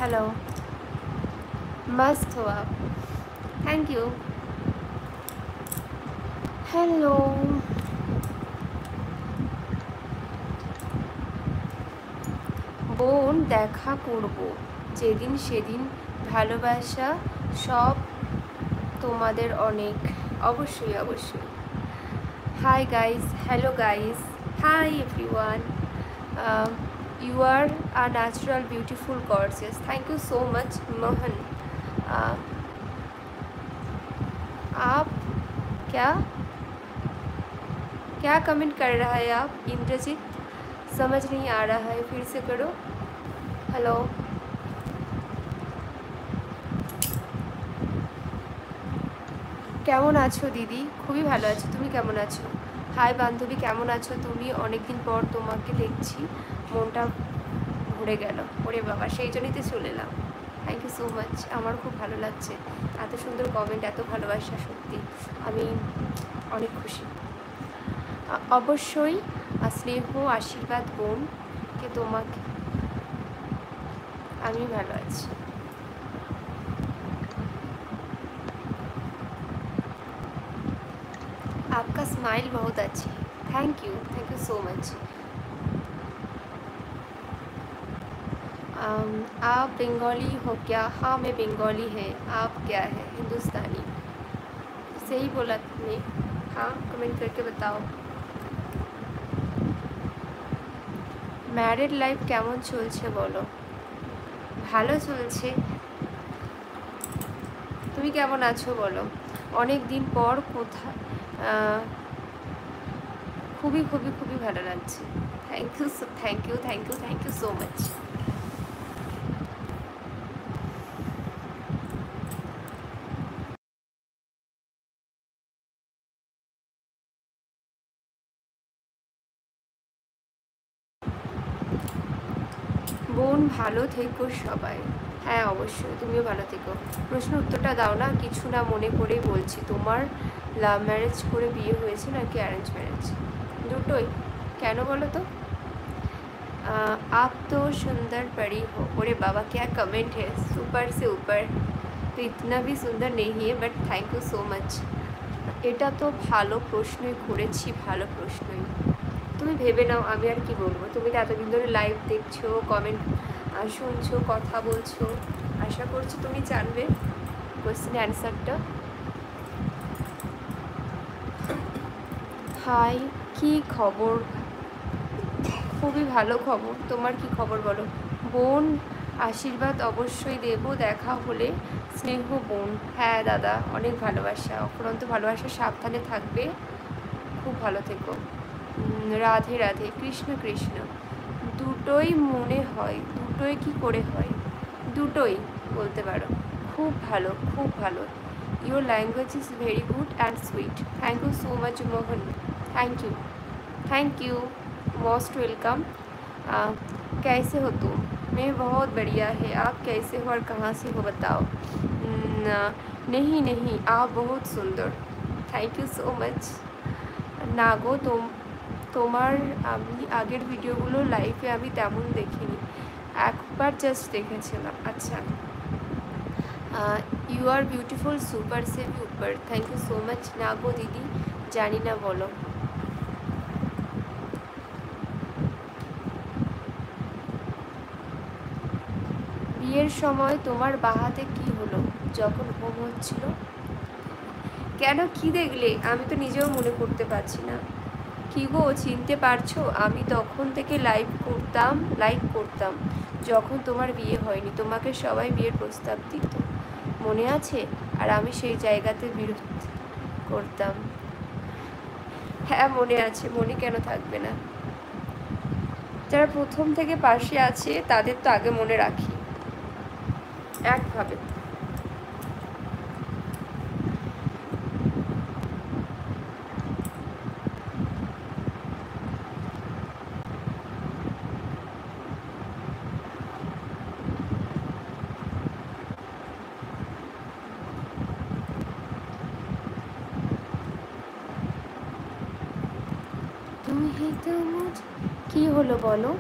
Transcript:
Hello, मस्त हो आप, थैंक यू। हेलो, বোন দেখা করব যেদিন সেদিন, ভালোবাসা সব তোমাদের অনেক। অবশ্যই অবশ্যই। Hi guys, hello guys, hi everyone. You are a natural, beautiful, gorgeous. Thank you so much, Mohan. Uh, आप क्या क्या कमेंट कर रहा है आप? इंद्रजीत, समझ नहीं आ रहा है, फिर से करो। हेलो, কেমন আছো দিদি? খুবই ভালো আছি, তুমি কেমন আছো? হাই বান্ধবী, কেমন আছো তুমি? অনেকদিন পর তোমাকে দেখছি, মনটা ভরে গেল। ওরে বাবা, সেই জন্যই তো চলে এলাম। থ্যাংক ইউ সো মাচ, আমার খুব ভালো লাগছে, এত সুন্দর কমেন্ট, এত ভালোবাসা, সত্যি আমি অনেক খুশি। অবশ্যই স্নেহ আশীর্বাদ বোনকে তোমাকে, আমি ভালো আছি। आपका स्माइल बहुत अच्छी है, थैंक यू सो मच। आप बंगाली हो क्या? हाँ मैं बंगाली है। आप क्या है? हिंदुस्तानी। सही बोला तुमने। हाँ, कमेंट करके बताओ। ম্যারিড লাইফ কেমন চলছে বলো? ভালো চলছে, তুমি কেমন আছো বলো? অনেক দিন পর কোথায়, খুবই খুবই খুবই ভালো লাগছে। Thank you so much. বোন ভালো থেকো সবাই। হ্যাঁ অবশ্যই, তুমিও ভালো থেকো। প্রশ্ন উত্তরটা দাও না, কিছু না মনে করেই বলছি। তোমার লাভ ম্যারেজ করে বিয়ে হয়েছে নাকি অ্যারেঞ্জ ম্যারেজ? দুটোই। কেন বলো তো? आप तो सुंदर पड़ी हो। अरे बाबा क्या कमेंट है, सुपर से ऊपर। तो इतना भी सुंदर नहीं है, but thank you so much. এটা তো ভালো প্রশ্নই করেছি, ভালো প্রশ্নই। তুমি ভেবে নাও, আমি আর কি বলবো। তুমি তো এতদিন ধরে লাইভ দেখছো, কমেন্ট শুনছো, কথা বলছো, আশা করছি তুমি জানবে কোয়েশ্চেন অ্যান্সারটা। হাই, কি খবর? খুবই ভালো খবর, তোমার কি খবর বলো? বোন আশীর্বাদ অবশ্যই দেবো দেখা হলে। স্নেহ বোন। হ্যাঁ দাদা, অনেক ভালোবাসা, অফুরন্ত ভালোবাসা, সাবধানে থাকবে, খুব ভালো থেকো। রাধে রাধে, কৃষ্ণ কৃষ্ণ। দুটোই মনে হয়, দুটোই কি করে হয়? দুটোই বলতে পারো। খুব ভালো, খুব ভালো। Your language is very good and sweet. Thank you so much Mohan, thank you most welcome. कैसे हो तुम? मैं बहुत बढ़िया है, आप कैसे हो और कहाँ से हो बताओ? नहीं नहीं, आप बहुत सुंदर। Thank you so much. না গো, তোমার আমি আগের ভিডিওগুলো লাইভে আমি তেমন দেখিনি, একবার জাস্ট দেখেছিলাম। আচ্ছা, ইউ আর বিউটিফুল, সুপার সে super, thank you so much. না গো দিদি, জানি না বলো। বিয়ের সময় তোমার বাহাতে কি হলো যখন হোম হচ্ছিল? কেন, কি দেখলে? আমি তো নিজেও মনে করতে পারছি না। কি গো, চিনতে পারছো? আমি তখন থেকে লাইক করতাম যখন তোমার বিয়ে হয়নি, তোমাকে সবাই বিয়ের প্রস্তাব দিত, মনে আছে? আর আমি সেই জায়গাতে বিরোধ করতাম। হ্যাঁ মনে আছে, মনে কেন থাকবে না? যারা প্রথম থেকে পাশে আছে তাদের তো আগে মনে রাখি একভাবে। কি হলো বলো?